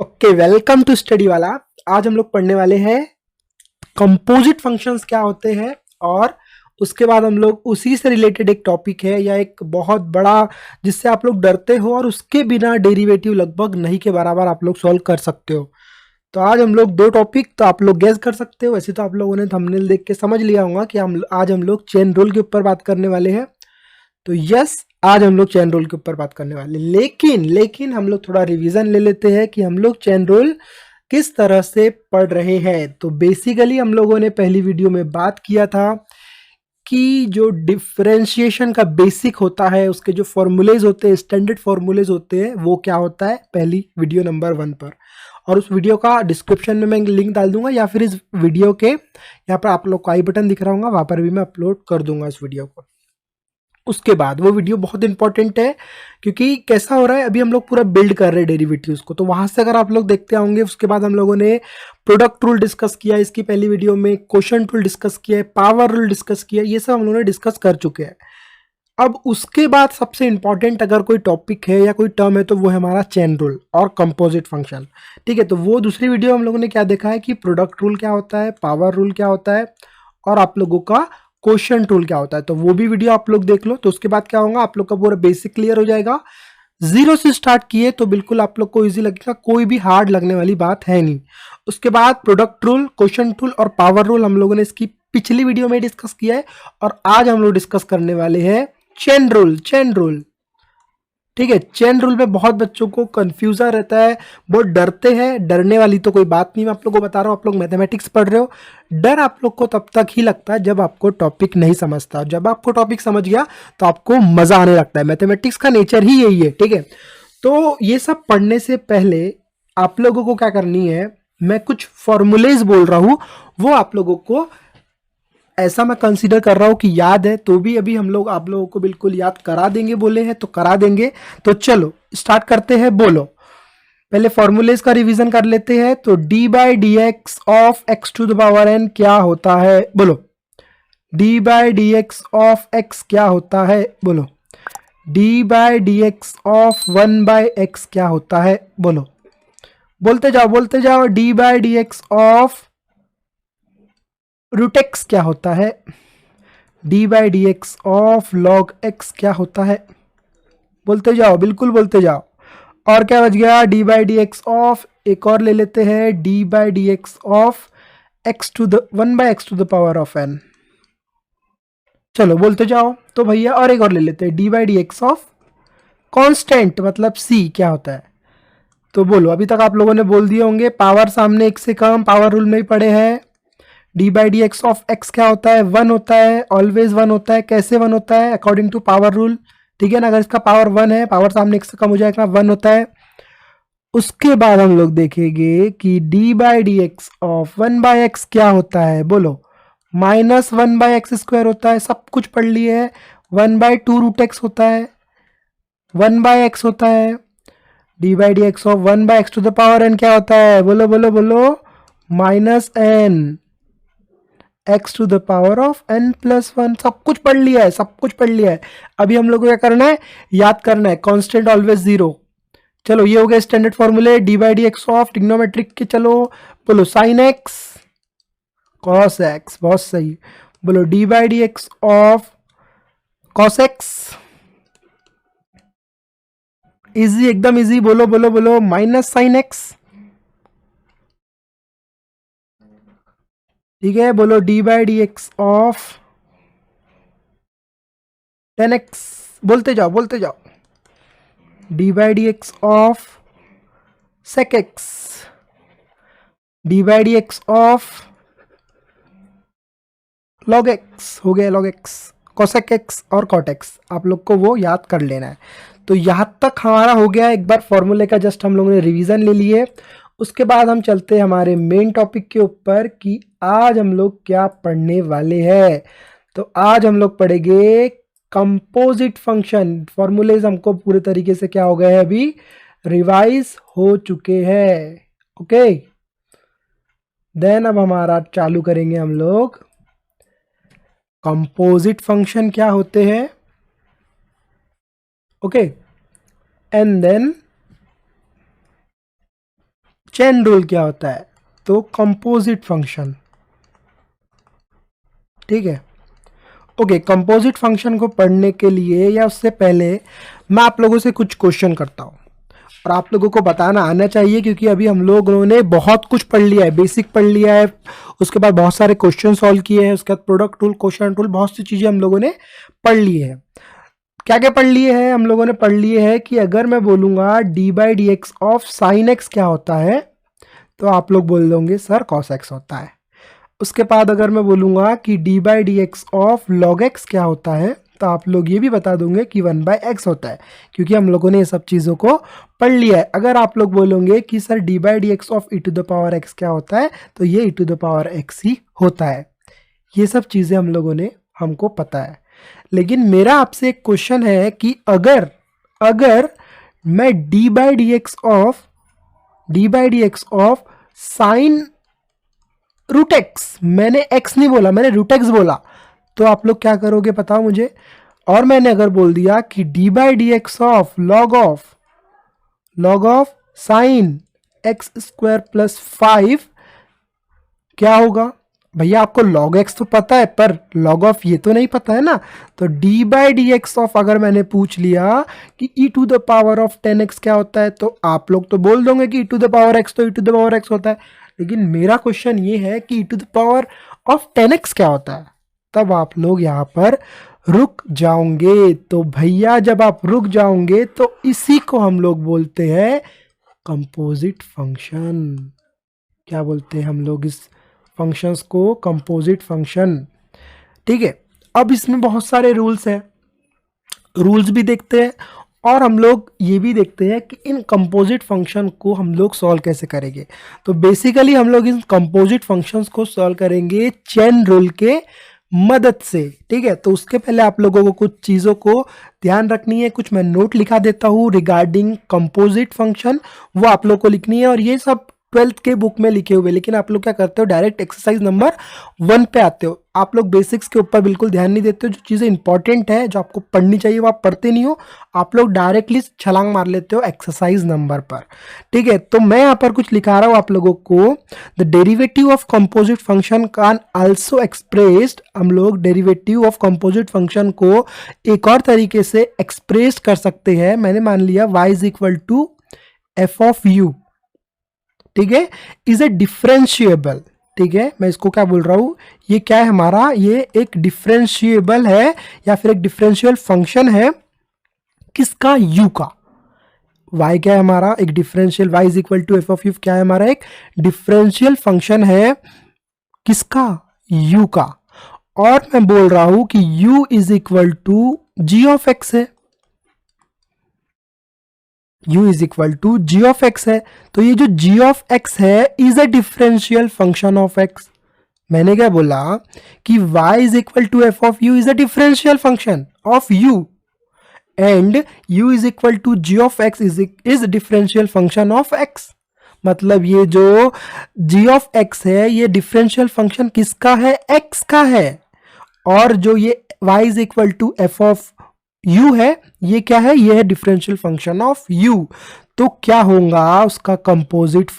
Okay, welcome to study वाला। आज हम लोग पढ़ने वाले हैं कंपोजिट फंक्शंस क्या होते हैं, और उसके बाद हम लोग उसी से रिलेटेड एक टॉपिक है या एक बहुत बड़ा जिससे आप लोग डरते हो और उसके बिना डेरिवेटिव लगभग नहीं के बराबर आप लोग सॉल्व कर सकते हो। तो आज हम लोग दो टॉपिक तो आप लोग गेस कर सकते हो। वैसे तो आप लोगों ने थंबनेल देख के समझ लिया होगा कि हम लोग चेन रूल के ऊपर बात करने वाले हैं। तो यस, आज हम लोग चेन रूल के ऊपर बात करने वाले, लेकिन हम लोग थोड़ा रिवीजन ले लेते हैं कि हम लोग चेन रूल किस तरह से पढ़ रहे हैं। तो बेसिकली हम लोगों ने पहली वीडियो में बात किया था कि जो डिफरेंशिएशन का बेसिक होता है, उसके जो फॉर्मूलेज होते हैं, स्टैंडर्ड फॉर्मूलेज होते हैं, वो क्या होता है पहली वीडियो नंबर 1 पर। और उस वीडियो का डिस्क्रिप्शन में मैं लिंक डाल दूंगा, या फिर इस वीडियो के यहाँ पर आप लोग को आई बटन दिख रहा होगा, वहाँ पर भी मैं अपलोड कर दूंगा इस वीडियो को। उसके बाद वो वीडियो बहुत इंपॉर्टेंट है, क्योंकि कैसा हो रहा है, अभी हम लोग पूरा बिल्ड कर रहे हैं डेरिवेटिव्स को। तो वहां से अगर आप लोग देखते होंगे, उसके बाद हम लोगों ने प्रोडक्ट रूल डिस्कस किया इसकी पहली वीडियो में, क्वोशंट रूल डिस्कस किया है, पावर रूल डिस्कस किया, ये सब हम लोगों ने डिस्कस कर चुके हैं। अब उसके बाद सबसे इंपॉर्टेंट अगर कोई टॉपिक है या कोई टर्म है तो वो है हमारा चेन रूल और कंपोजिट फंक्शन। ठीक है, तो वो दूसरी वीडियो हम लोगों ने क्या देखा है कि प्रोडक्ट रूल क्या होता है, पावर रूल क्या होता है, और आप लोगों का क्वोशंट रूल क्या होता है। तो वो भी वीडियो आप लोग देख लो। तो उसके बाद क्या होगा, आप लोग का पूरा बेसिक क्लियर हो जाएगा। जीरो से स्टार्ट किए तो बिल्कुल आप लोग को इजी लगेगा, कोई भी हार्ड लगने वाली बात है नहीं। उसके बाद प्रोडक्ट रूल, क्वोशंट रूल और पावर रूल हम लोगों ने इसकी पिछली वीडियो में डिस्कस किया है, और आज हम लोग डिस्कस करने वाले हैं चेन रूल। चेन रूल, ठीक है। चेन रूल में बहुत बच्चों को कंफ्यूजन रहता है, बहुत डरते हैं। डरने वाली तो कोई बात नहीं, मैं आप लोगों को बता रहा हूँ। आप लोग मैथमेटिक्स पढ़ रहे हो, डर आप लोग को तब तक ही लगता है जब आपको टॉपिक नहीं समझता। जब आपको टॉपिक समझ गया तो आपको मजा आने लगता है। मैथमेटिक्स का नेचर ही यही है, ठीक है। तो ये सब पढ़ने से पहले आप लोगों को क्या करनी है, मैं कुछ फॉर्मूलेज बोल रहा हूँ, वो आप लोगों को ऐसा मैं कंसीडर कर रहा हूँ कि याद है, तो भी अभी हम लोग आप लोगों को बिल्कुल याद करा देंगे, बोले हैं तो करा देंगे। तो चलो स्टार्ट करते हैं। बोलो, पहले फॉर्मूलेज का रिवीजन कर लेते हैं। तो D by D x of X to the power N क्या होता है, बोलो। D by D x of X क्या होता है, बोलो। D by D x of one by X क्या होता है, बोलो। बोलते जाओ बोलते जाओ। D by D x of root X क्या होता है, D by D x of log X क्या होता है। बोलते जाओ, बिल्कुल बोलते जाओ। और क्या बच गया, D by D x of, एक और ले लेते हैं, D by D x of X to the one by X to the power of N. चलो बोलते जाओ। तो भैया और एक और ले लेते हैं, D by D x of constant मतलब सी क्या होता है। तो बोलो, अभी तक आप लोगों ने बोल दिए होंगे, पावर सामने एक से कम, पावर रूल में ही पड़े हैं। D by D x of X क्या होता है, वन होता है, ऑलवेज वन होता है। कैसे वन होता है, अकॉर्डिंग टू पावर रूल, ठीक है ना। अगर इसका पावर वन है, पावर सामने एक्स से कम हो जाएगा, वन होता है। उसके बाद हम लोग देखेंगे कि D by D x of one by X क्या होता है, बोलो। Minus one by X square होता है, सब कुछ पढ़ लिए है। One by two root x होता है, वन बाई एक्स होता है। D by D x of one by X to the power N क्या होता है, बोलो बोलो बोलो, minus N X to the power of N plus one. सब कुछ पढ़ लिया है, सब कुछ पढ़ लिया है। अभी हम लोग को क्या करना है, याद करना है, कांस्टेंट ऑलवेज जीरो। चलो ये हो गया स्टैंडर्ड फॉर्मूले। D by D x of trigonometric के, चलो बोलो, साइन एक्स कॉस एक्स, बहुत सही। बोलो D by D x of cos x, easy एकदम इजी। बोलो बोलो बोलो, माइनस साइन एक्स, ठीक है। बोलो D by D x of tan x, बोलते जाओ बोलते जाओ। D by D x of sec x, d by D x of log x, हो गया लॉग एक्स, कोसेक एक्स और कॉट एक्स। आप लोग को वो याद कर लेना है। तो यहाँ तक हमारा हो गया, एक बार फॉर्मूले का जस्ट हम लोगों ने रिवीजन ले लिए। उसके बाद हम चलते हैं हमारे मेन टॉपिक के ऊपर कि आज हम लोग क्या पढ़ने वाले हैं। तो आज हम लोग पढ़ेंगे कंपोजिट फंक्शन। फॉर्मूलेज हमको पूरे तरीके से क्या हो गए हैं, अभी रिवाइज हो चुके हैं। ओके, देन अब हमारा चालू करेंगे हम लोग कंपोजिट फंक्शन क्या होते हैं। Okay, and then chain rule क्या होता है? तो कंपोजिट फंक्शन, ठीक है। ओके, कंपोजिट फंक्शन को पढ़ने के लिए या उससे पहले मैं आप लोगों से कुछ क्वेश्चन करता हूँ और आप लोगों को बताना आना चाहिए, क्योंकि अभी हम लोगों ने बहुत कुछ पढ़ लिया है, बेसिक पढ़ लिया है, उसके बाद बहुत सारे क्वेश्चन सॉल्व किए हैं, उसके बाद प्रोडक्ट रूल, क्वेश्चन रूल, बहुत सी चीज़ें हम लोगों ने पढ़ ली है। क्या क्या पढ़ लिए हैं? हम लोगों ने पढ़ लिए है कि अगर मैं बोलूँगा D by D x of sine x क्या होता है, तो आप लोग बोल दोगे सर कॉस एक्स होता है। उसके बाद अगर मैं बोलूँगा कि D by D x of log X क्या होता है, तो आप लोग ये भी बता दोगे कि 1/x होता है, क्योंकि हम लोगों ने ये सब चीज़ों को पढ़ लिया है। अगर आप लोग बोलोगे कि sir d by D x of e to the power x क्या होता है, तो ये e to the power x ही होता है। ये सब चीज़ें हम लोगों ने हमको पता है। लेकिन मेरा आपसे एक क्वेश्चन है कि अगर मैं d by D x of sine root x, मैंने एक्स नहीं बोला, मैंने रूट एक्स बोला, तो आप लोग क्या करोगे बताओ मुझे। और मैंने अगर बोल दिया कि D by D x of log of sine x square plus 5 क्या होगा? भैया आपको log x तो पता है, पर log ऑफ ये तो नहीं पता है ना। तो d by D x of अगर मैंने पूछ लिया कि e to the power of 10x क्या होता है, तो आप लोग तो बोल दोगे कि e to the power x तो e to the power x होता है। लेकिन मेरा क्वेश्चन ये है कि e to the power of 10x क्या होता है। तब आप लोग यहाँ पर रुक जाओगे। तो भैया जब आप रुक जाओगे तो इसी को हम लोग बोलते हैं कंपोजिट फंक्शन। क्या बोलते हैं हम लोग इस फंक्शंस को? कंपोजिट फंक्शन, ठीक है। अब इसमें बहुत सारे रूल्स हैं, रूल्स भी देखते हैं और हम लोग ये भी देखते हैं कि इन कंपोजिट फंक्शन को हम लोग सॉल्व कैसे करेंगे। तो बेसिकली हम लोग इन कंपोजिट फंक्शंस को सॉल्व करेंगे चेन रूल के मदद से, ठीक है। तो उसके पहले आप लोगों को कुछ चीज़ों को ध्यान रखनी है, कुछ मैं नोट लिखा देता हूँ रिगार्डिंग कंपोजिट फंक्शन, वो आप लोग को लिखनी है। और ये सब 12th के बुक में लिखे हुए, लेकिन आप लोग क्या करते हो, डायरेक्ट एक्सरसाइज नंबर 1 पे आते हो। आप लोग बेसिक्स के ऊपर बिल्कुल ध्यान नहीं देते हो, जो चीज़ें इंपॉर्टेंट है, जो आपको पढ़नी चाहिए, वो आप पढ़ते नहीं हो, आप लोग डायरेक्टली छलांग मार लेते हो एक्सरसाइज नंबर पर, ठीक है। तो मैं यहाँ पर कुछ लिखा रहा हूँ आप लोगों को। The derivative of composite function can also expressed, हम लोग डेरिवेटिव ऑफ कंपोजिट फंक्शन को एक और तरीके से एक्सप्रेस कर सकते हैं। मैंने मान लिया y is equal to f of u, ठीक है, इज ए डिफरेंशिएबल, ठीक है। मैं इसको क्या बोल रहा हूं, ये क्या है हमारा, ये एक डिफरेंशिएबल है या फिर एक डिफरेंशियल फंक्शन है। किसका? u का। y क्या है हमारा? एक differential, y is equal to f of u क्या है हमारा? एक डिफरेंशियल फंक्शन है। किसका? u का। और मैं बोल रहा हूं कि u is equal to g of x है, u is equal to g of x है। तो ये जो g ऑफ x है is a differential function of x। मैंने क्या बोला कि y is equal to f of u is a differential function of u and u is equal to g of x is differential function of x। मतलब ये जो g of x है ये differential function किसका है? x का है। और जो ये y is equal to f of u है, ये क्या है? ये है डिफरेंशियल फंक्शन ऑफ u। तो क्या होगा उसका? कंपोजिट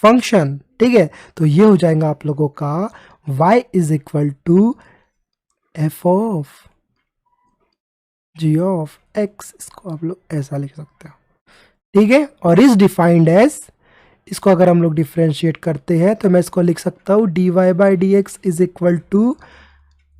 फंक्शन, ठीक है। तो ये हो जाएगा आप लोगों का y is equal to f of g of x, इसको आप लोग ऐसा लिख सकते हो, ठीक है। और इज डिफाइंड एज, इसको अगर हम लोग डिफरेंशिएट करते हैं तो मैं इसको लिख सकता हूँ dy by D x is equal to,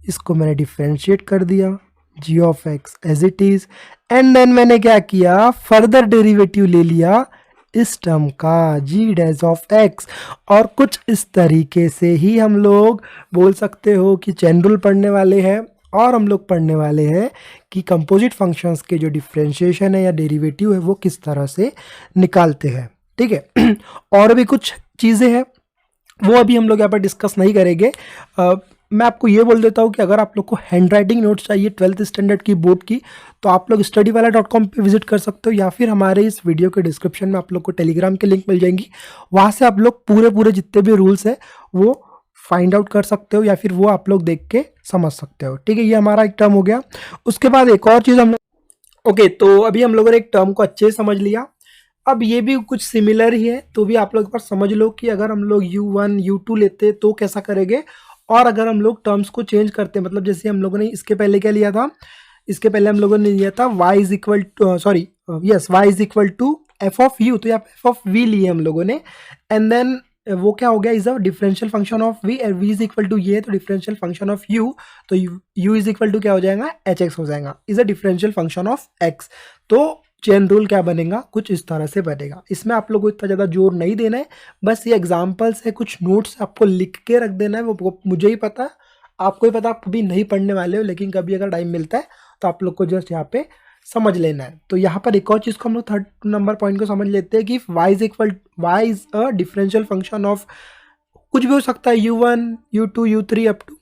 इसको मैंने डिफरेंशिएट कर दिया g of x as it is, and then मैंने क्या किया, फर्दर डेरिवेटिव ले लिया इस टर्म का g डैश ऑफ x। और कुछ इस तरीके से ही हम लोग बोल सकते हो कि चेन रूल पढ़ने वाले हैं और हम लोग पढ़ने वाले हैं कि कंपोजिट फंक्शंस के जो डिफरेंशिएशन है या डेरिवेटिव है वो किस तरह से निकालते हैं, ठीक है। और भी कुछ चीज़ें हैं वो अभी हम लोग यहाँ पर डिस्कस नहीं करेंगे। मैं आपको ये बोल देता हूँ कि अगर आप लोग को हैंड राइटिंग नोट्स चाहिए 12th स्टैंडर्ड की बोर्ड की, तो आप लोग studywala.com पे विजिट कर सकते हो, या फिर हमारे इस वीडियो के डिस्क्रिप्शन में आप लोग को टेलीग्राम की लिंक मिल जाएंगी। वहाँ से आप लोग पूरे जितने भी रूल्स है वो फाइंड आउट कर सकते हो, या फिर वो आप लोग देख के समझ सकते हो, ठीक है। ये हमारा एक टर्म हो गया। उसके बाद एक और चीज़ हम लोग, ओके, तो अभी हम लोगों ने एक टर्म को अच्छे से समझ लिया। अब ये भी कुछ सिमिलर ही है, तो भी आप लोग एक बार समझ लो कि अगर हम लोग U1 U2 लेते तो कैसा करेंगे, और अगर हम लोग टर्म्स को चेंज करते मतलब जैसे हम लोगों ने इसके पहले क्या लिया था, इसके पहले हम लोगों ने लिया था y is equal to sorry yes y is equal to f of u, तो यहाँ पे एफ ऑफ वी लिए हम लोगों ने, एंड देन वो क्या हो गया is a differential function of v, और वी इज इक्वल टू ये, तो डिफरेंशियल फंक्शन ऑफ यू, तो यू इज इक्वल टू क्या हो जाएगा एच एक्स हो जाएगा, is a differential function of x. तो चेन रूल क्या बनेगा, कुछ इस तरह से बनेगा। इसमें आप लोगों को इतना ज़्यादा जोर नहीं देना है, बस ये एग्जाम्पल्स है, कुछ नोट्स आपको लिख के रख देना है, वो मुझे ही पता, आपको ही पता, आप कभी नहीं पढ़ने वाले हो, लेकिन कभी अगर टाइम मिलता है तो आप लोग को जस्ट यहाँ पे समझ लेना है। तो यहाँ पर एक और चीज़ को हम लोग थर्ड नंबर पॉइंट को समझ लेते हैं कि y is a differential function of, कुछ भी हो सकता है U1 U2 U3 up to,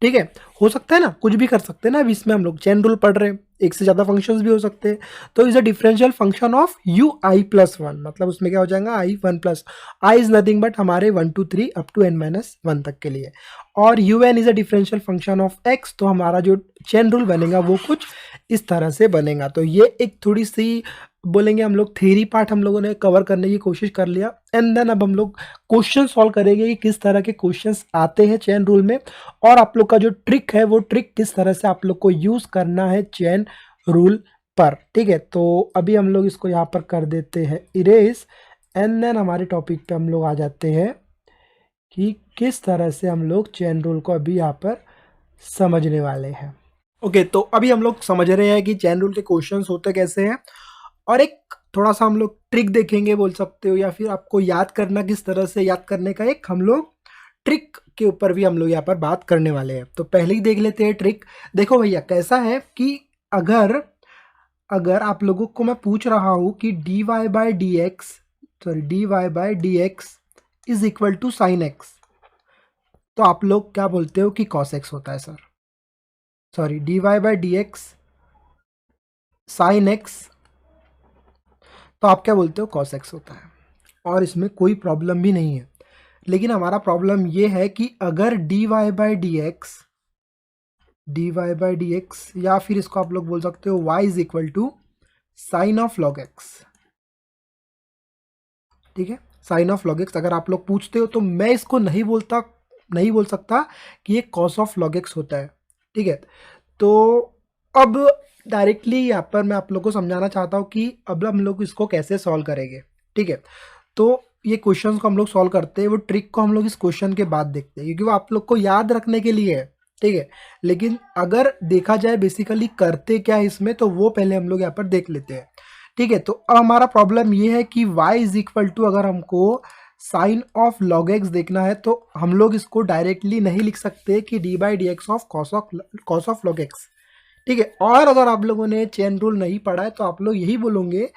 ठीक है, हो सकता है ना, कुछ भी कर सकते हैं ना। अभी इसमें हम लोग चेन रूल पढ़ रहे हैं, एक से ज़्यादा फंक्शंस भी हो सकते हैं। तो is a differential function of UI+1, मतलब उसमें क्या हो जाएगा I1 plus, I is nothing but हमारे 1 2 3 अप टू n-1 तक के लिए, और UN is a differential function of X, तो हमारा जो चेन रूल बनेगा वो कुछ इस तरह से बनेगा। तो ये एक थोड़ी सी बोलेंगे हम लोग थ्योरी पार्ट हम लोगों ने कवर करने की कोशिश कर लिया, एंड देन अब हम लोग क्वेश्चन सॉल्व करेंगे कि किस तरह के क्वेश्चंस आते हैं चेन रूल में, और आप लोग का जो ट्रिक है वो ट्रिक किस तरह से आप लोग को यूज करना है चेन रूल पर, ठीक है। तो अभी हम लोग इसको यहाँ पर कर देते हैं इरेज, एंड देन हमारे टॉपिक पे हम लोग आ जाते हैं कि किस तरह से हम लोग चेन रूल को अभी यहाँ पर समझने वाले हैं। ओके, तो अभी हम लोग समझ रहे हैं कि चेन रूल के क्वेश्चंस होते कैसे हैं, और एक थोड़ा सा हम लोग ट्रिक देखेंगे बोल सकते हो, या फिर आपको याद करना किस तरह से याद करने का एक हम लोग ट्रिक के ऊपर भी हम लोग यहाँ पर बात करने वाले हैं। तो पहले ही देख लेते हैं ट्रिक। देखो भैया कैसा है कि अगर अगर आप लोगों को मैं पूछ रहा हूँ कि dy by D x is equal to sine x, तो आप लोग क्या बोलते हो कि कॉस एक्स होता है sir, sorry dy by D x sign x, तो आप क्या बोलते हो कॉस एक्स होता है, और इसमें कोई प्रॉब्लम भी नहीं है। लेकिन हमारा प्रॉब्लम ये है कि अगर dy बाई डी एक्स या फिर इसको आप लोग बोल सकते हो y is equal to sine of log x, ठीक है, साइन ऑफ लॉग एक्स अगर आप लोग पूछते हो तो मैं इसको नहीं बोल सकता कि ये कॉस ऑफ लॉग एक्स होता है, ठीक है। तो अब डायरेक्टली यहाँ पर मैं आप लोग को समझाना चाहता हूँ कि अब हम लोग इसको कैसे सॉल्व करेंगे, ठीक है। तो ये क्वेश्चन को हम लोग सॉल्व करते हैं, वो ट्रिक को हम लोग इस क्वेश्चन के बाद देखते हैं, क्योंकि वो आप लोग को याद रखने के लिए है, ठीक है। लेकिन अगर देखा जाए बेसिकली करते क्या है इसमें, तो वो पहले हम लोग यहाँ पर देख लेते हैं, ठीक है। तो अब हमारा प्रॉब्लम ये है कि y इज इक्वल टू, अगर हमको साइन ऑफ लॉग एक्स देखना है तो हम लोग इसको डायरेक्टली नहीं लिख सकते कि D by D x of cos of log x, ठीक है। और अगर आप लोगों ने चेन रूल नहीं पढ़ा है तो आप लोग यही बोलोगे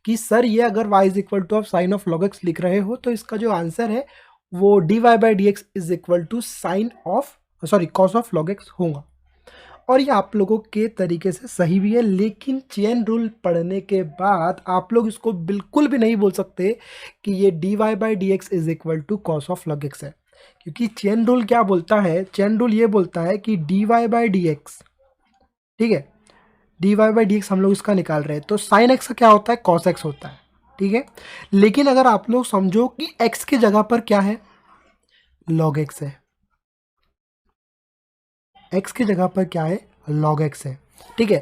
कि सर ये अगर y is equal to of sine of log x लिख रहे हो तो इसका जो आंसर है वो d y by D x is equal to sine of cos of log x होगा। और ये आप लोगों के तरीके से सही भी है, लेकिन चेन रूल पढ़ने के बाद आप लोग इसको बिल्कुल भी नहीं बोल सकते कि ये d y by D x is equal to cos of log x है, क्योंकि चेन रूल क्या बोलता है, चेन रूल ये बोलता है कि d y by D x, ठीक है, d y by D x हम लोग इसका निकाल रहे हैं, तो साइन एक्स का क्या होता है कॉस एक्स होता है, ठीक है। लेकिन अगर आप लोग समझो कि एक्स की जगह पर क्या है लॉग एक्स है, एक्स की जगह पर क्या है लॉग एक्स है, ठीक है।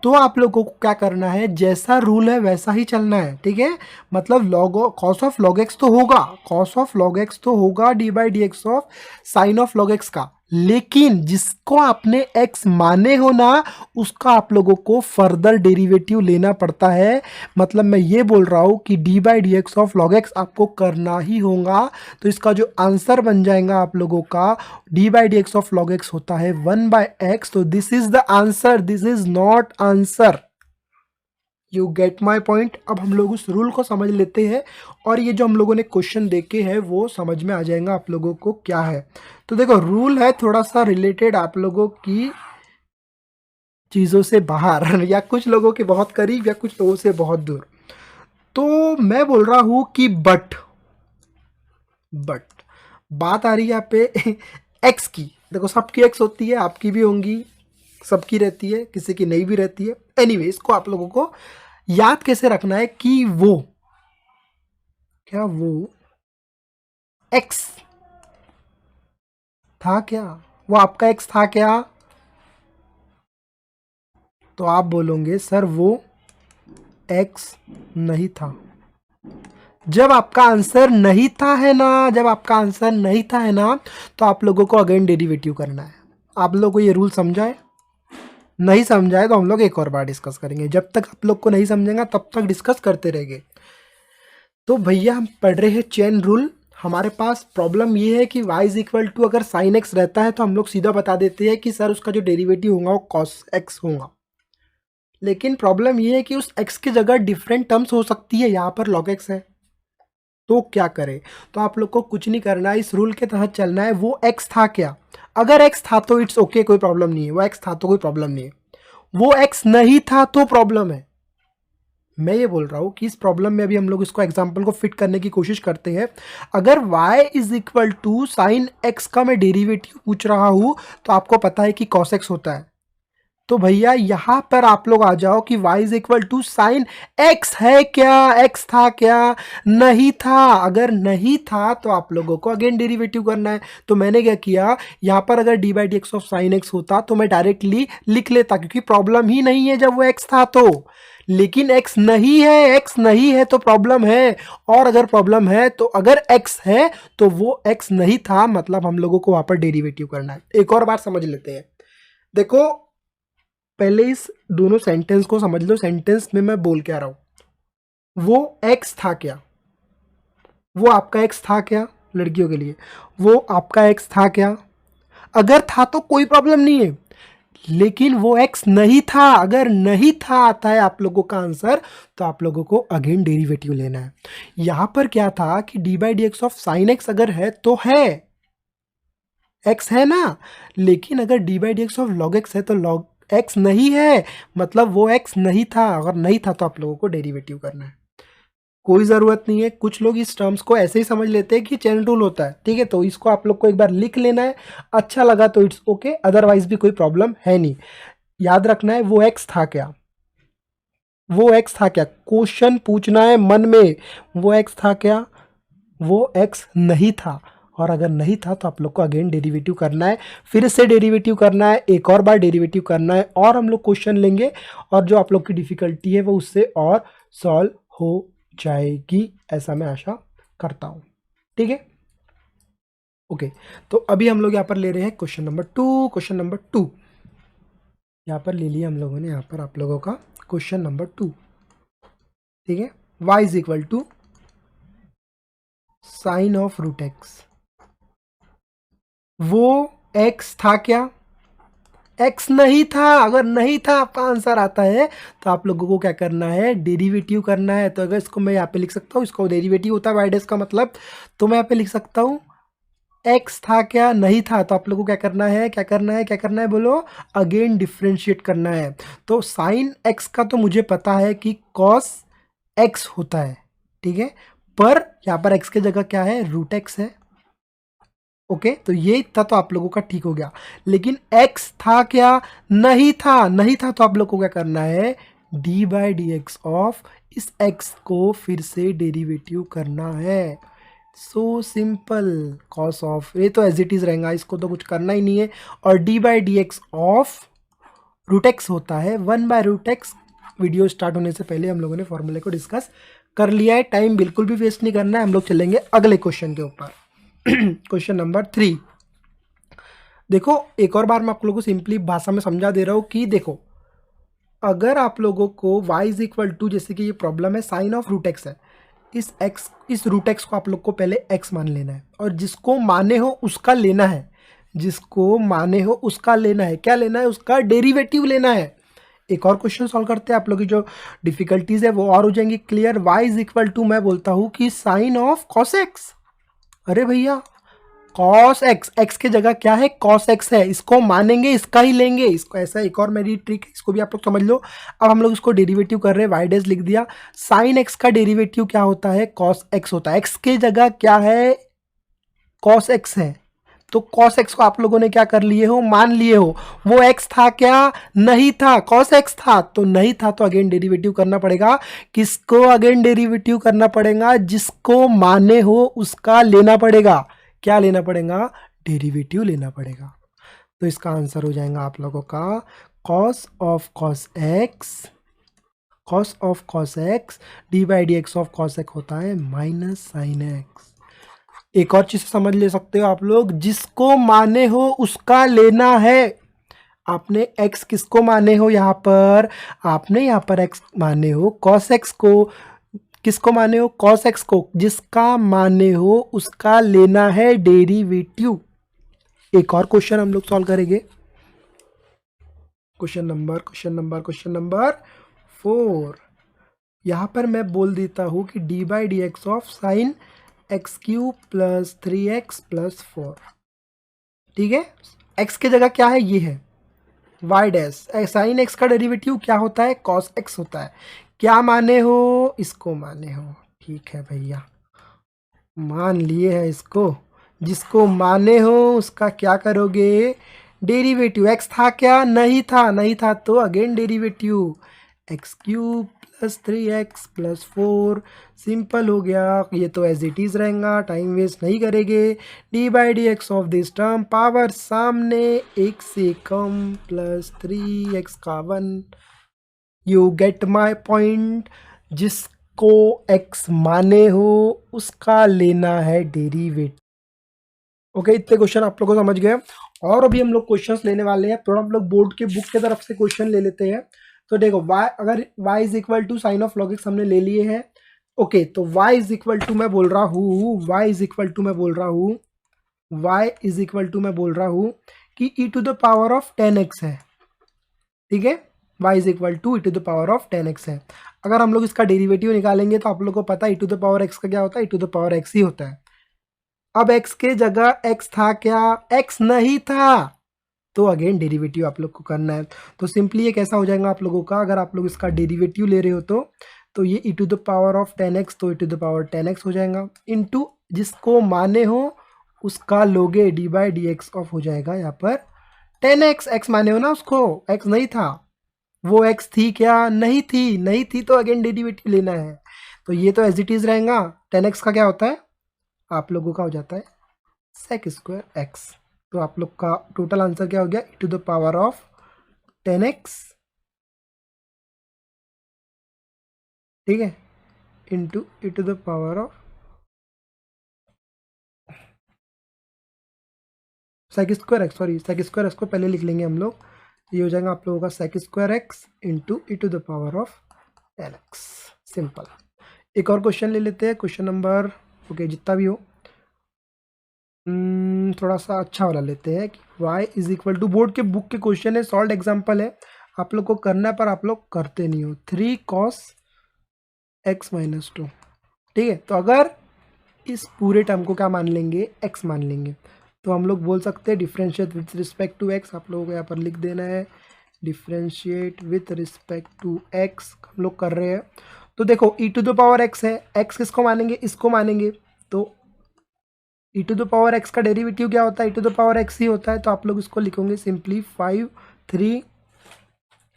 तो आप लोगों को क्या करना है, जैसा रूल है वैसा ही चलना है, ठीक है। मतलब कॉस ऑफ लॉग एक्स तो होगा, कॉस ऑफ लॉग एक्स तो होगा D by D x of sine of log x का, लेकिन जिसको आपने एक्स माने हो ना उसका आप लोगों को फर्दर डेरिवेटिव लेना पड़ता है। मतलब मैं ये बोल रहा हूँ कि D by D x of log x आपको करना ही होगा। तो इसका जो आंसर बन जाएगा आप लोगों का D by D x of log x होता है 1 बाय एक्स। तो this is the answer, this is not answer. You get my point. अब हम लोग उस रूल को समझ लेते हैं और ये जो हम लोगों ने क्वेश्चन देखे हैं वो समझ में आ जाएगा आप लोगों को क्या है। तो देखो रूल है थोड़ा सा रिलेटेड आप लोगों की चीज़ों से बाहर या कुछ लोगों के बहुत करीब या कुछ लोगों से बहुत दूर। तो मैं बोल रहा हूँ कि बट बात आ रही है यहाँ पे एक्स की। देखो सबकी एक्स होती है, आपकी भी होंगी, सबकी रहती है, किसी की नहीं भी रहती है। एनीवे इसको आप लोगों को याद कैसे रखना है कि वो क्या वो एक्स था क्या? वो आपका एक्स था क्या? तो आप बोलोगे सर वो एक्स नहीं था। जब आपका आंसर नहीं था है ना, जब आपका आंसर नहीं था है ना, तो आप लोगों को अगेन डेरिवेटिव करना है। आप लोगों को ये रूल समझा है? नहीं समझा है तो हम लोग एक और बार डिस्कस करेंगे। जब तक आप लोग को नहीं समझेगा तब तक डिस्कस करते रहेंगे। तो भैया हम पढ़ रहे हैं चेन रूल। हमारे पास प्रॉब्लम ये है कि y इज इक्वल टू अगर साइन एक्स रहता है तो हम लोग सीधा बता देते हैं कि सर उसका जो डेरिवेटिव होगा वो कॉस एक्स होगा। लेकिन प्रॉब्लम ये है कि उस x की जगह डिफरेंट टर्म्स हो सकती है, यहाँ पर log x है, तो क्या करें? तो आप लोग को कुछ नहीं करना है, इस रूल के तहत चलना है। वो x था क्या? अगर x था तो इट्स ओके, कोई प्रॉब्लम नहीं है। वो x था तो कोई प्रॉब्लम नहीं है। वो x नहीं था तो प्रॉब्लम है। मैं ये बोल रहा हूँ कि इस प्रॉब्लम में अभी हम लोग इसको एग्जाम्पल को फिट करने की कोशिश करते हैं। अगर y is equal to sine x का मैं डेरिवेटिव पूछ रहा हूँ तो आपको पता है कि cos x होता है। तो भैया यहाँ पर आप लोग आ जाओ कि y is equal to sine x है क्या? x था क्या? नहीं था। अगर नहीं था तो आप लोगों को अगेन डेरिवेटिव करना है। तो मैंने क्या किया, यहाँ पर अगर D by D x of sine x होता तो मैं डायरेक्टली लिख लेता, क्योंकि प्रॉब्लम ही नहीं है जब वो x था तो। लेकिन x नहीं है, x नहीं है तो प्रॉब्लम है। और अगर प्रॉब्लम है तो अगर x है तो वो x नहीं था, मतलब हम लोगों को वहां पर डेरिवेटिव करना है। एक और बार समझ लेते हैं। देखो पहले इस दोनों सेंटेंस को समझ लो। सेंटेंस में मैं बोल क्या रहा हूं, वो x था क्या? वो आपका x था क्या? लड़कियों के लिए वो आपका x था क्या? अगर था तो कोई प्रॉब्लम नहीं है, लेकिन वो x नहीं था। अगर नहीं था आता है आप लोगों का आंसर, तो आप लोगों को अगेन डेरिवेटिव लेना है। यहां पर क्या था कि D by D x of sine x अगर है तो है, x है ना। लेकिन अगर D by D x of log x है तो लॉग x नहीं है, मतलब वो x नहीं था। अगर नहीं था तो आप लोगों को डेरिवेटिव करना है। कोई ज़रूरत नहीं है, कुछ लोग इस टर्म्स को ऐसे ही समझ लेते हैं कि चेन रूल होता है, ठीक है। तो इसको आप लोग को एक बार लिख लेना है। अच्छा लगा तो इट्स ओके, अदरवाइज भी कोई प्रॉब्लम है नहीं। याद रखना है वो x था क्या? वो x था क्या? क्वेश्चन पूछना है मन में, वो x था क्या? वो x नहीं था। और अगर नहीं था तो आप लोग को अगेन डेरिवेटिव करना है, फिर से डेरिवेटिव करना है, एक और बार डेरिवेटिव करना है, और हम लोग क्वेश्चन लेंगे और जो आप लोग की डिफिकल्टी है वो उससे और सॉल्व हो जाएगी, ऐसा मैं आशा करता हूँ, ठीक है। ओके, तो अभी हम लोग यहाँ पर ले रहे हैं क्वेश्चन नंबर 2। क्वेश्चन नंबर 2 यहाँ पर ले लिया हम लोगों ने, यहाँ पर आप लोगों का क्वेश्चन नंबर 2, ठीक है। y is equal to sine of root x. वो x था क्या? x नहीं था। अगर नहीं था आपका आंसर आता है तो आप लोगों को क्या करना है, डेरिवेटिव करना है। तो अगर इसको मैं यहाँ पे लिख सकता हूँ, इसको डेरिवेटिव होता है वाई डैश का मतलब, तो मैं यहाँ पे लिख सकता हूँ x था क्या? नहीं था। तो आप लोगों को क्या करना है, क्या करना है, क्या करना है बोलो, अगेन डिफ्रेंशिएट करना है। तो साइन x का तो मुझे पता है कि cos x होता है, ठीक है। पर यहाँ पर x की जगह क्या है, रूट एक्स है। ओके, तो ये इतना तो आप लोगों का ठीक हो गया। लेकिन x था क्या? नहीं था। नहीं था तो आप लोग को क्या करना है, D by D x of इस x को फिर से डेरिवेटिव करना है। सो सिंपल, कॉस ऑफ, ये तो एज इट इज रहेगा, इसको तो कुछ करना ही नहीं है। और d by D x of root x होता है 1 by root x. Video start होने से पहले हम लोगों ने फॉर्मूले को डिस्कस कर लिया है। टाइम बिल्कुल भी वेस्ट नहीं करना है, हम लोग चलेंगे अगले क्वेश्चन के ऊपर। Question number 3। देखो एक और बार मैं आप लोगों को सिंपली भाषा में समझा दे रहा हूँ कि देखो, अगर आप लोगों को y इज इक्वल टू, जैसे कि ये प्रॉब्लम है साइन ऑफ रूट एक्स है, इस रूट एक्स को आप लोग को पहले x मान लेना है, और जिसको माने हो उसका लेना है। जिसको माने हो उसका लेना है। क्या लेना है? उसका डेरिवेटिव लेना है। एक और क्वेश्चन सॉल्व करते हैं, आप लोग की जो डिफिकल्टीज है वो और हो जाएंगी clear. y is equal to, मैं बोलता हूँ कि साइन ऑफ कॉस एक्स। अरे भैया कॉस एक्स, एक्स की जगह क्या है, कॉस एक्स है। इसको मानेंगे, इसका ही लेंगे। इसको ऐसा एक और मेरी ट्रिक है, इसको भी आप लोग समझ लो। अब हम लोग इसको डेरिवेटिव कर रहे हैं, वाई डैश लिख दिया। साइन एक्स का डेरिवेटिव क्या होता है, कॉस एक्स होता है। एक्स की जगह क्या है, कॉस एक्स है। तो cos x को आप लोगों ने क्या कर लिए हो, मान लिए हो। वो x था क्या, नहीं था, cos x था तो नहीं था, तो अगेन डेरिवेटिव करना पड़ेगा। किसको अगेन डेरिवेटिव करना पड़ेगा, जिसको माने हो उसका लेना पड़ेगा। क्या लेना पड़ेगा, डेरिवेटिव लेना पड़ेगा। तो इसका आंसर हो जाएगा आप लोगों का cos of cos x D by D x of cos x होता है माइनस साइन एक्स। एक और चीज समझ ले सकते हो आप लोग, जिसको माने हो उसका लेना है। आपने x किसको माने हो, यहाँ पर आपने यहाँ पर x माने हो cos x को, किसको माने हो, cos x को, जिसका माने हो उसका लेना है डेरिवेटिव। एक और क्वेश्चन हम लोग सॉल्व करेंगे, क्वेश्चन नंबर 4। यहाँ पर मैं बोल देता हूँ कि D by D x of sine x cube plus 3x plus 4, ठीक है। x की जगह क्या है, ये है y डैश। साइन x का डेरिवेटिव क्या होता है, cos x होता है। क्या माने हो, इसको माने हो, ठीक है भैया, मान लिए है इसको। जिसको माने हो उसका क्या करोगे, डेरिवेटिव। x था क्या, नहीं था, नहीं था तो again derivative, x cube plus 3x plus 4, simple हो गया। ये तो एज इट इज़ रहेगा, टाइम वेस्ट नहीं करेंगे। D by D x of this term, power सामने एक से कम प्लस 3x का 1। You get my point. जिसको x माने हो उसका लेना है डेरिवेटिव। ओके, इतने क्वेश्चन आप लोगों को समझ गए। और अभी हम लोग क्वेश्चंस लेने वाले हैं, थोड़ा हम लोग बोर्ड के बुक की तरफ से क्वेश्चन ले लेते हैं। तो देखो y, अगर y is equal to sine of log x हमने ले लिए हैं। ओके, तो y इज इक्वल टू मैं बोल रहा हूँ, y इज इक्वल टू मैं बोल रहा हूँ कि e to the power of 10x है, ठीक है। y is equal to e to the power of 10x है। अगर हम लोग इसका डेरिवेटिव निकालेंगे तो आप लोग को पता है e to the power x का क्या होता है, e to the power x ही होता है। अब x के जगह x था क्या, x नहीं था, तो अगेन डेरिवेटिव आप लोग को करना है। तो सिंपली ये कैसा हो जाएगा आप लोगों का, अगर आप लोग इसका डेरिवेटिव ले रहे हो तो ये e to the power of 10x, तो e to the power 10x हो जाएगा, इनटू जिसको माने हो उसका लोगे D by D x of हो जाएगा यहाँ पर 10x। x माने हो ना उसको, x नहीं था, वो x थी क्या, नहीं थी, नहीं थी तो अगेन डेरिवेटिव लेना है। तो ये तो एज इट इज रहेगा। 10x का क्या होता है आप लोगों का, हो जाता है सेक स्क्वायर एक्स। तो आप लोग का टोटल आंसर क्या हो गया, e to the power of 10x, ठीक है, into e to the power of sec square x, sorry sec square x को पहले लिख लेंगे हम लोग। ये हो जाएगा आप लोगों का sec square x into e to the power of 10x, simple. एक और क्वेश्चन ले लेते हैं, क्वेश्चन नंबर, ओके जितना भी हो, थोड़ा सा अच्छा वाला लेते हैं कि y is equal to, board के बुक के क्वेश्चन है, सॉल्व एग्जाम्पल है, आप लोग को करना है पर आप लोग करते नहीं हो। 3 cos x माइनस 2, ठीक है। तो अगर इस पूरे टर्म को क्या मान लेंगे, x मान लेंगे, तो हम लोग बोल सकते हैं differentiate with respect to x। आप लोगों को यहाँ पर लिख देना है differentiate with respect to x, हम लोग कर रहे हैं। तो देखो e to the power x है, x किसको मानेंगे, इसको मानेंगे, तो e to the power x का डेरिवेटिव क्या होता है, e to the power x ही होता है। तो आप लोग इसको लिखोगे सिंपली 5 3,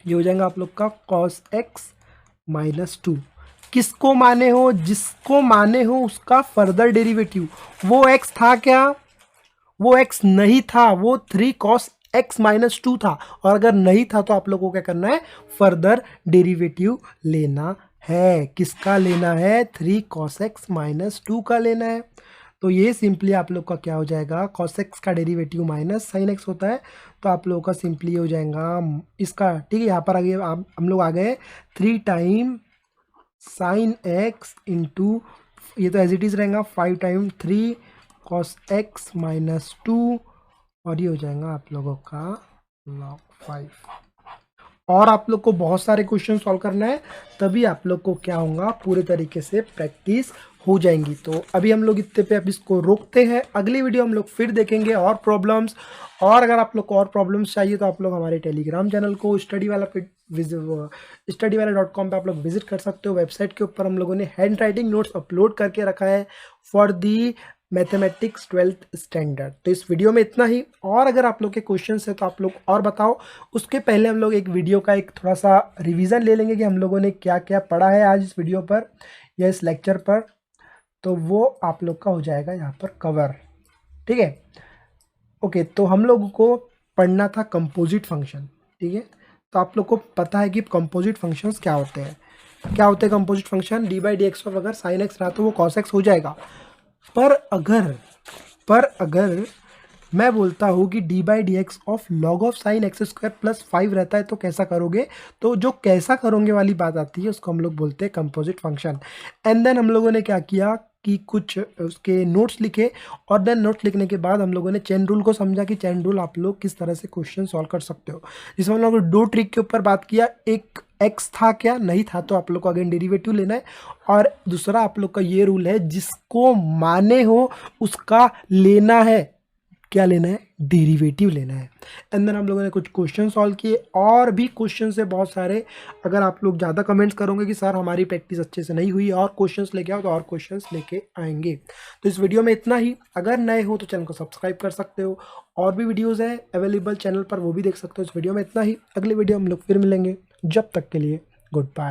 ये हो जाएगा आप लोग का cos x माइनस 2। किसको माने हो, जिसको माने हो उसका फर्दर डेरिवेटिव। वो x था क्या, वो x नहीं था, वो 3 cos x माइनस 2 था। और अगर नहीं था तो आप लोगों को क्या करना है, फर्दर डेरिवेटिव लेना है। किसका लेना है, 3 cos x माइनस 2 का लेना है। तो ये सिंपली आप लोग का क्या हो जाएगा, cos x का डेरिवेटिव माइनस साइन x होता है, तो आप लोगों का सिंपली हो जाएगा इसका, ठीक है। यहाँ पर आगे हम लोग आ गए 3 टाइम साइन x इंटू, ये तो एज इट इज रहेगा 5 टाइम 3 cos x माइनस 2, और ये हो जाएगा आप लोगों का log 5। और आप लोग को बहुत सारे क्वेश्चन सॉल्व करना है, तभी आप लोग को क्या होगा, पूरे तरीके से प्रैक्टिस हो जाएंगी। तो अभी हम लोग इतने पे अब इसको रोकते हैं, अगली वीडियो हम लोग फिर देखेंगे और प्रॉब्लम्स। और अगर आप लोग को और प्रॉब्लम्स चाहिए तो आप लोग हमारे टेलीग्राम चैनल को studywala.com पे आप लोग विजिट कर सकते हो। वेबसाइट के ऊपर हम लोगों ने हैंड राइटिंग नोट्स अपलोड करके रखा है for the mathematics 12th standard. तो इस वीडियो में इतना ही, और अगर आप लोग के क्वेश्चंस है तो आप लोग और बताओ। उसके पहले हम लोग एक वीडियो का एक थोड़ा सा रिवीजन ले लेंगे कि हम लोगों ने क्या क्या पढ़ा है आज इस वीडियो पर या इस लेक्चर पर, तो वो आप लोग का हो जाएगा यहाँ पर कवर। ठीक है, ओके। तो हम लोगों को पढ़ना था कंपोजिट फंक्शन। ठीक है, तो आप लोग को पता है कि कंपोजिट फंक्शंस क्या होते हैं। क्या होते हैं composite function? D by D x of अगर साइन एक्स रहा तो वो कॉस एक्स हो जाएगा। पर अगर मैं बोलता हूँ कि D by D x of log of sine x square plus 5 रहता है तो कैसा करोगे? तो जो कैसा करोगे वाली बात आती है उसको हम लोग बोलते हैं कंपोजिट फंक्शन। एंड देन हम लोगों ने क्या किया कि कुछ उसके नोट्स लिखे, और देन नोट्स लिखने के बाद हम लोगों ने चेन रूल को समझा कि चेन रूल आप लोग किस तरह से क्वेश्चन सॉल्व कर सकते हो। जिसमें हम लोग दो ट्रिक के ऊपर बात किया, एक एक्स था क्या नहीं था तो आप लोग को अगेन डेरिवेटिव लेना है, और दूसरा आप लोग का ये रूल है जिसको माने हो उसका लेना है, क्या लेना है? डेरिवेटिव लेना है। एंड देन हम लोगों ने कुछ क्वेश्चन सॉल्व किए, और भी क्वेश्चन है बहुत सारे। अगर आप लोग ज़्यादा कमेंट्स करोगे कि सर हमारी प्रैक्टिस अच्छे से नहीं हुई और क्वेश्चंस लेके आओ, तो और क्वेश्चंस लेके आएंगे। तो इस वीडियो में इतना ही। अगर नए हो तो चैनल को सब्सक्राइब कर सकते हो, और भी वीडियोज़ है अवेलेबल चैनल पर, वो भी देख सकते हो। इस वीडियो में इतना ही, अगली वीडियो हम लोग फिर मिलेंगे। जब तक के लिए गुड बाय।